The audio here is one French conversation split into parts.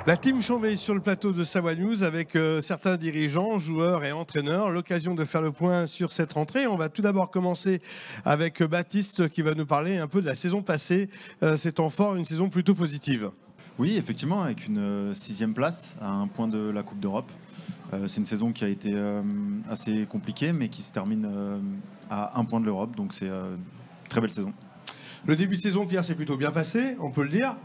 La team Chambé sur le plateau de Savoie News avec certains dirigeants, joueurs et entraîneurs. L'occasion de faire le point sur cette rentrée. On va tout d'abord commencer avec Baptiste qui va nous parler un peu de la saison passée. C'est en fort une saison plutôt positive. Oui, effectivement, avec une 6e place à un point de la Coupe d'Europe. C'est une saison qui a été assez compliquée, mais qui se termine à un point de l'Europe. Donc c'est une très belle saison. Le début de saison, Pierre, s'est plutôt bien passé, on peut le dire.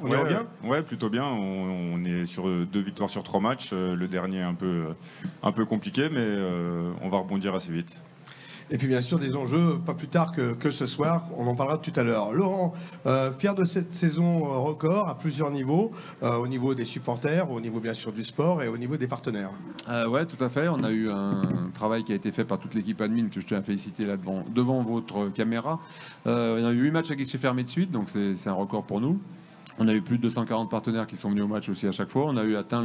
On est bien. Ouais, plutôt bien. On est sur 2 victoires sur 3 matchs. Le dernier un peu compliqué, mais on va rebondir assez vite. Et puis bien sûr des enjeux pas plus tard que ce soir, on en parlera tout à l'heure. Laurent, fier de cette saison record à plusieurs niveaux, au niveau des supporters, au niveau bien sûr du sport et au niveau des partenaires. Ouais, tout à fait. On a eu un travail qui a été fait par toute l'équipe admin que je tiens à féliciter là devant votre caméra. On a eu 8 matchs à guichet fermé de suite, donc c'est un record pour nous. On a eu plus de 240 partenaires qui sont venus au match aussi à chaque fois. On a eu atteint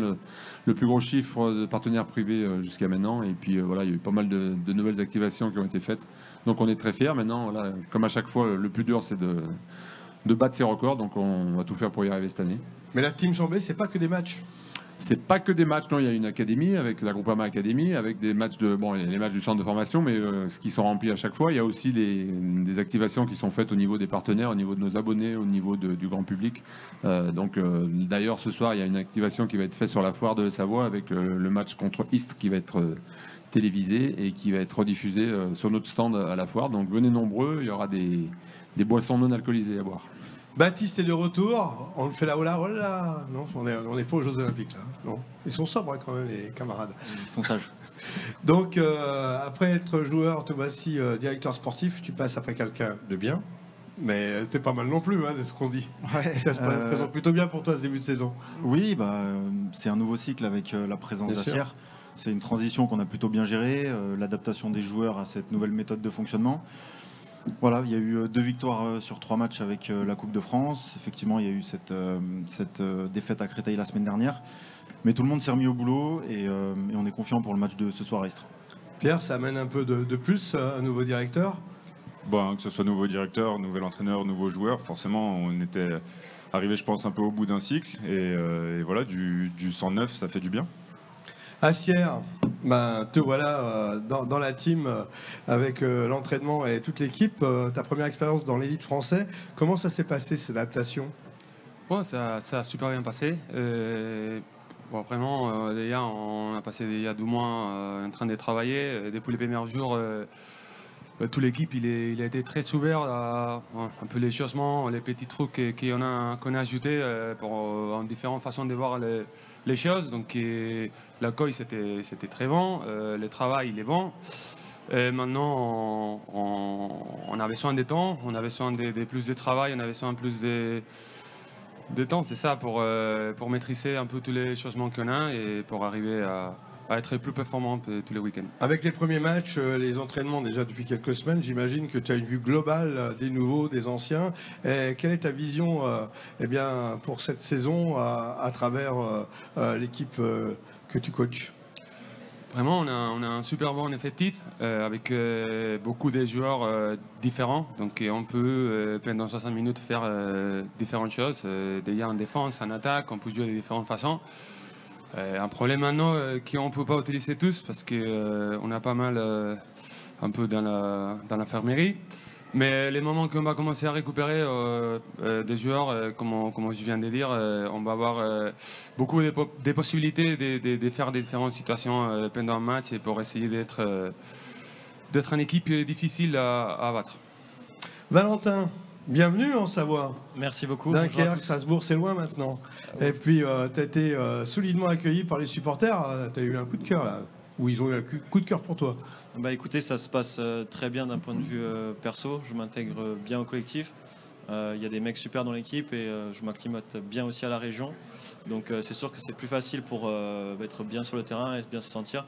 le plus gros chiffre de partenaires privés jusqu'à maintenant. Et puis voilà, il y a eu pas mal de nouvelles activations qui ont été faites. Donc on est très fiers. Maintenant, voilà, comme à chaque fois, le plus dur, c'est de battre ces records. Donc on va tout faire pour y arriver cette année. Mais la team Chambé, c'est pas que des matchs. C'est pas que des matchs, non, il y a une académie avec la Groupama Academy, avec des matchs il y a les matchs du centre de formation, mais ce qui sont remplis à chaque fois. Il y a aussi des activations qui sont faites au niveau des partenaires, au niveau de nos abonnés, au niveau du grand public. D'ailleurs, ce soir, il y a une activation qui va être faite sur la foire de Savoie avec le match contre Istres qui va être télévisé et qui va être rediffusé sur notre stand à la foire. Donc venez nombreux, il y aura des boissons non alcoolisées à boire. Baptiste est de retour, on le fait là, oh là, non, on n'est pas aux Jeux Olympiques là, non. Ils sont sobres quand même les camarades. Ils sont sages. Donc après être joueur, te voici directeur sportif, tu passes après quelqu'un de bien, mais t'es pas mal non plus, hein, c'est ce qu'on dit. Ouais, ça se présente plutôt bien pour toi ce début de saison. Oui, c'est un nouveau cycle avec la présence d'Acier. C'est une transition qu'on a plutôt bien gérée, l'adaptation des joueurs à cette nouvelle méthode de fonctionnement. Voilà, il y a eu 2 victoires sur 3 matchs avec la Coupe de France. Effectivement, il y a eu cette défaite à Créteil la semaine dernière. Mais tout le monde s'est remis au boulot et on est confiant pour le match de ce soir à Istres. Pierre, ça amène un peu de plus, un nouveau directeur. Bon, que ce soit nouveau directeur, nouvel entraîneur, nouveau joueur, forcément, on était arrivé, je pense, un peu au bout d'un cycle. Et voilà, du 109, ça fait du bien. Acier, te voilà dans la team avec l'entraînement et toute l'équipe. Ta première expérience dans l'élite français, comment ça s'est passé cette adaptation? Bon, ça a super bien passé. Vraiment, déjà, on a passé il y a 2 mois en train de travailler. Depuis les premiers jours, toute l'équipe il a été très ouvert à un peu les changements, les petits trucs qu'on a ajoutés en différentes façons de voir les choses. Donc l'accueil c'était très bon, le travail il est bon. Maintenant on a besoin de temps, on a besoin de plus de travail, on a besoin de plus de temps, c'est ça, pour maîtriser un peu tous les changements qu'on a et pour arriver à être plus performant tous les week-ends. Avec les premiers matchs, les entraînements déjà depuis quelques semaines, j'imagine que tu as une vue globale des nouveaux, des anciens. Et quelle est ta vision pour cette saison à travers l'équipe que tu coaches? Vraiment, on a un super bon effectif avec beaucoup de joueurs différents. Donc on peut, pendant 60 minutes, faire différentes choses. Déjà en défense, en attaque, on peut jouer de différentes façons. Un problème maintenant qu'on ne peut pas utiliser tous parce qu'on a pas mal un peu dans la fermerie. Mais les moments qu'on va commencer à récupérer des joueurs, comme je viens de dire, on va avoir beaucoup de possibilités de faire des différentes situations pendant un match et pour essayer d'être une équipe difficile à battre. Valentin, bienvenue en Savoie. Merci beaucoup. Dunkerque, Strasbourg, c'est loin maintenant. Et puis, tu as été solidement accueilli par les supporters. Tu as eu un coup de cœur là. Ou ils ont eu un coup de cœur pour toi? Écoutez, ça se passe très bien d'un point de vue perso. Je m'intègre bien au collectif. Il y a des mecs super dans l'équipe et je m'acclimate bien aussi à la région. Donc c'est sûr que c'est plus facile pour être bien sur le terrain et bien se sentir.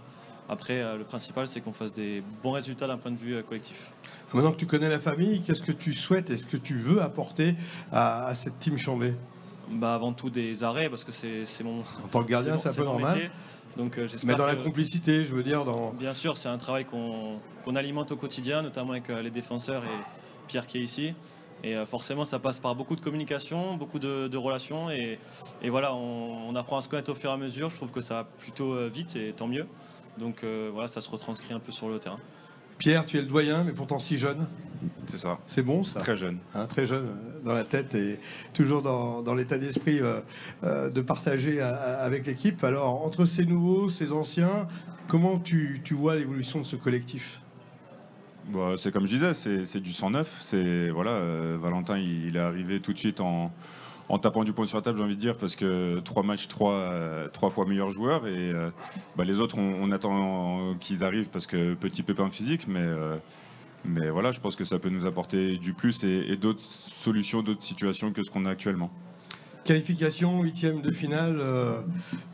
Après, le principal, c'est qu'on fasse des bons résultats d'un point de vue collectif. Maintenant que tu connais la famille, qu'est-ce que tu souhaites, est-ce que tu veux apporter à cette team Chambé? Avant tout des arrêts, parce que c'est mon... En tant que gardien, c'est un peu normal. Métier. Donc, mais dans la complicité, je veux dire... Bien sûr, c'est un travail qu'on alimente au quotidien, notamment avec les défenseurs et Pierre qui est ici. Et forcément, ça passe par beaucoup de communication, beaucoup de relations. Et voilà, on apprend à se connaître au fur et à mesure. Je trouve que ça va plutôt vite et tant mieux. Donc voilà, ça se retranscrit un peu sur le terrain. Pierre, tu es le doyen, mais pourtant si jeune. C'est ça. C'est bon, ça. Très jeune. Hein, très jeune dans la tête et toujours dans l'état d'esprit de partager avec l'équipe. Alors, entre ces nouveaux, ces anciens, comment tu vois l'évolution de ce collectif ? Bah, c'est comme je disais, c'est du 109. Voilà, Valentin, il est arrivé tout de suite en tapant du poing sur la table, j'ai envie de dire, parce que 3 matchs, 3 fois meilleur joueur. Et les autres, on attend qu'ils arrivent parce que petit pépin physique, mais voilà, je pense que ça peut nous apporter du plus et d'autres solutions, d'autres situations que ce qu'on a actuellement. Qualification, 8e de finale.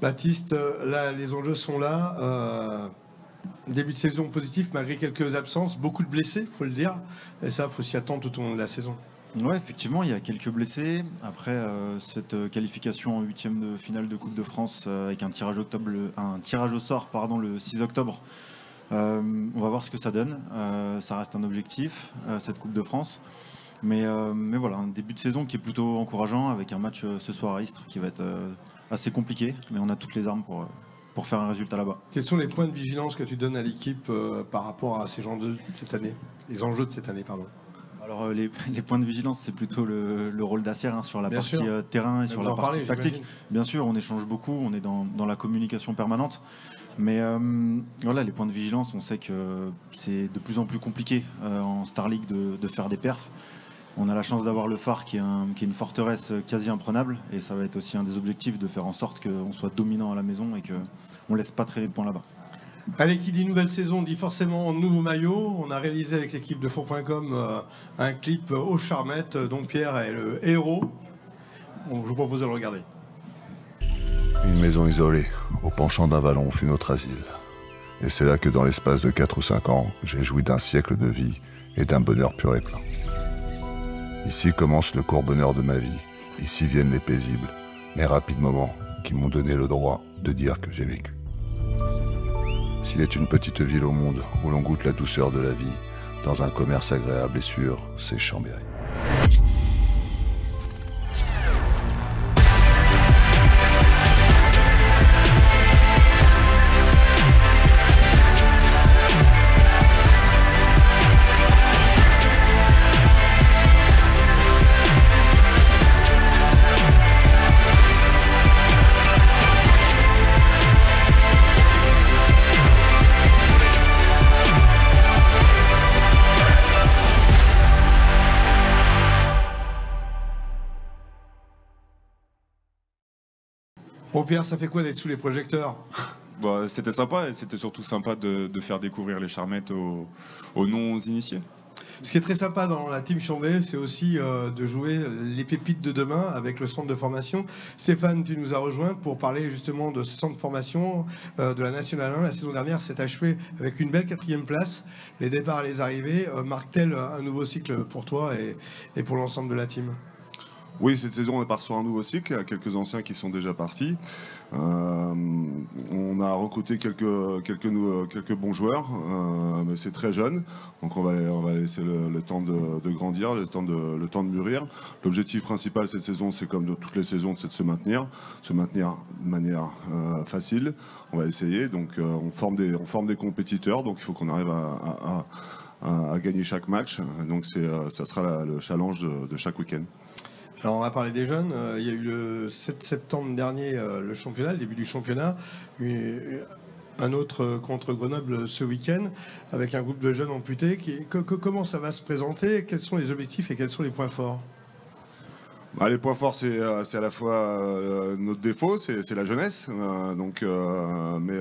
Baptiste, là, les enjeux sont là. Début de saison positif, malgré quelques absences, beaucoup de blessés, il faut le dire. Et ça, il faut s'y attendre tout au long de la saison. Ouais, effectivement, il y a quelques blessés. Après cette qualification en 8e de finale de Coupe de France avec un tirage au sort le 6 octobre, on va voir ce que ça donne. Ça reste un objectif, cette Coupe de France. Mais voilà, un début de saison qui est plutôt encourageant avec un match ce soir à Istres qui va être assez compliqué. Mais on a toutes les armes pour faire un résultat là-bas. Quels sont les points de vigilance que tu donnes à l'équipe par rapport à ces enjeux de cette année, les enjeux de cette année, pardon? Alors les points de vigilance, c'est plutôt le rôle d'Assier sur la partie terrain et sur la partie tactique. Bien sûr, on échange beaucoup, on est dans la communication permanente. Mais voilà, les points de vigilance, on sait que c'est de plus en plus compliqué en Star League de faire des perfs. On a la chance d'avoir le phare qui est une forteresse quasi imprenable. Et ça va être aussi un des objectifs de faire en sorte qu'on soit dominant à la maison et qu'on ne laisse pas traîner de points là-bas. Allez, qui dit nouvelle saison dit forcément nouveau maillot. On a réalisé avec l'équipe de Four.com un clip aux Charmettes dont Pierre est le héros. Je vous propose de le regarder. Une maison isolée, au penchant d'un vallon, fut notre asile. Et c'est là que dans l'espace de 4 ou 5 ans, j'ai joui d'un siècle de vie et d'un bonheur pur et plein. Ici commence le court bonheur de ma vie. Ici viennent les paisibles, mais rapides moments qui m'ont donné le droit de dire que j'ai vécu. S'il est une petite ville au monde où l'on goûte la douceur de la vie, dans un commerce agréable et sûr, c'est Chambéry. Bon Pierre, ça fait quoi d'être sous les projecteurs? Bah, c'était sympa et c'était surtout sympa de faire découvrir les Charmettes aux non-initiés. Ce qui est très sympa dans la team Chambé, c'est aussi de jouer les pépites de demain avec le centre de formation. Stéphane, tu nous as rejoint pour parler justement de ce centre de formation de la Nationale 1. La saison dernière s'est achevée avec une belle 4e place. Les départs et les arrivées marquent-elles un nouveau cycle pour toi et pour l'ensemble de la team? Oui, cette saison, on part sur un nouveau cycle. Il y a quelques anciens qui sont déjà partis. On a recruté quelques bons joueurs, mais c'est très jeune. Donc on va laisser le temps de grandir, le temps de mûrir. L'objectif principal cette saison, c'est comme de toutes les saisons, c'est de se maintenir de manière facile. On va essayer. Donc on forme des compétiteurs. Donc il faut qu'on arrive à gagner chaque match. Donc ça sera le challenge de chaque week-end. Alors on va parler des jeunes. Il y a eu le 7 septembre dernier le championnat, le début du championnat. Un autre contre Grenoble ce week-end avec un groupe de jeunes amputés. Comment ça va se présenter? Quels sont les objectifs et quels sont les points forts? Les points forts, c'est à la fois notre défaut, c'est la jeunesse. Mais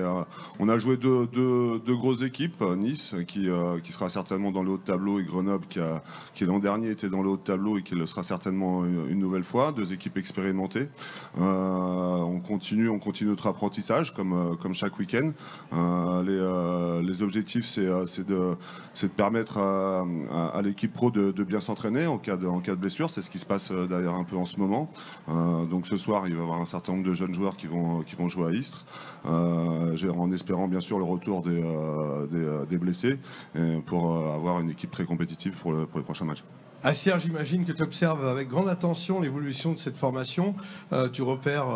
on a joué deux grosses équipes, Nice qui sera certainement dans le haut de tableau et Grenoble qui l'an dernier était dans le haut de tableau et qui le sera certainement une nouvelle fois. 2 équipes expérimentées. On continue notre apprentissage comme chaque week-end. Les objectifs, c'est de permettre à l'équipe pro de bien s'entraîner en cas de blessure. C'est ce qui se passe d'ailleurs un peu en ce moment. Donc ce soir, il va y avoir un certain nombre de jeunes joueurs qui vont jouer à Istres, en espérant bien sûr le retour des blessés pour avoir une équipe très compétitive pour les prochains matchs. Assier, j'imagine que tu observes avec grande attention l'évolution de cette formation. Tu repères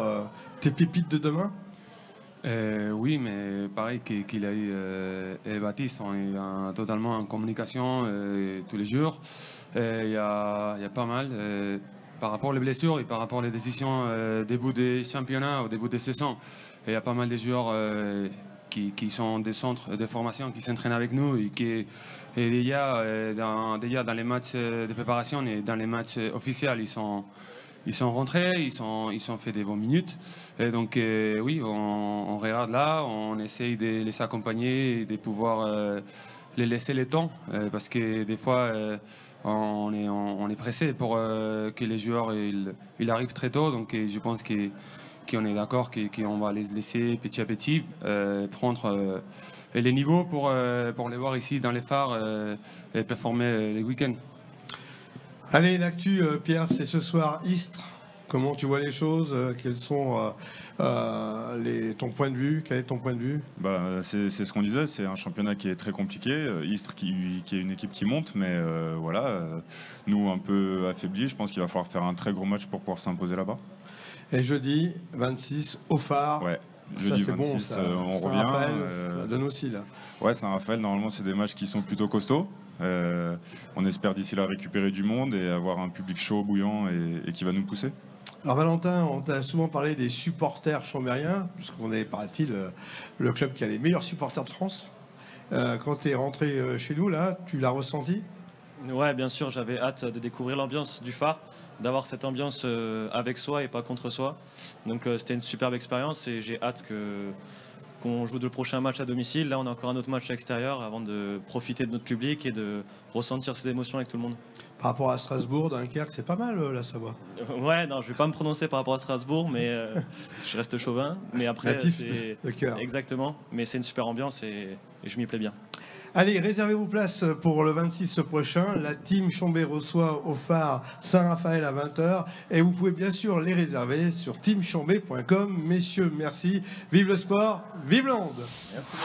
tes pépites de demain? Oui, mais pareil qu'il a eu et Baptiste, on est totalement en communication tous les jours. Il y a pas mal par rapport aux blessures et par rapport aux décisions début des championnats, au début des saisons. Il y a pas mal de joueurs qui sont des centres de formation qui s'entraînent avec nous et qui déjà dans les matchs de préparation et dans les matchs officiels, ils sont rentrés, ils ont fait des bonnes minutes. Et donc, oui, on regarde là, on essaye de les accompagner et de pouvoir les laisser le temps. Parce que des fois, on est pressé pour que les joueurs ils arrivent très tôt. Donc, je pense qu'on est d'accord qu'on va les laisser petit à petit prendre les niveaux pour les voir ici dans les phares et performer les week-ends. Allez, l'actu, Pierre, c'est ce soir Istres. Comment tu vois les choses? Quels sont ton point de vue? Quel est ton point de vue? C'est ce qu'on disait, c'est un championnat qui est très compliqué. Istres qui est une équipe qui monte, mais voilà, nous un peu affaiblis. Je pense qu'il va falloir faire un très gros match pour pouvoir s'imposer là-bas. Et jeudi 26 au phare. Ouais. Ça c'est bon, ça. On revient. Ça donne aussi là. Ouais, Saint-Raphaël, normalement c'est des matchs qui sont plutôt costauds. On espère d'ici là récupérer du monde et avoir un public chaud, bouillant et qui va nous pousser. Alors Valentin, on t'a souvent parlé des supporters chambériens, puisqu'on est, paraît-il, le club qui a les meilleurs supporters de France. Quand tu es rentré chez nous, là, tu l'as ressenti? Ouais, bien sûr, j'avais hâte de découvrir l'ambiance du phare, d'avoir cette ambiance avec soi et pas contre soi. Donc c'était une superbe expérience et j'ai hâte qu'on joue le prochain match à domicile. Là, on a encore un autre match à l'extérieur avant de profiter de notre public et de ressentir ces émotions avec tout le monde. Par rapport à Strasbourg, Dunkerque, c'est pas mal la Savoie. Ouais, non, je vais pas me prononcer par rapport à Strasbourg, mais je reste chauvin. Mais après, c'est de cœur. Exactement. Mais c'est une super ambiance et je m'y plais bien. Allez, réservez-vous place pour le 26 prochain. La team Chambé reçoit au phare Saint-Raphaël à 20h. Et vous pouvez bien sûr les réserver sur teamchambé.com. Messieurs, merci. Vive le sport, vive l'onde. Merci.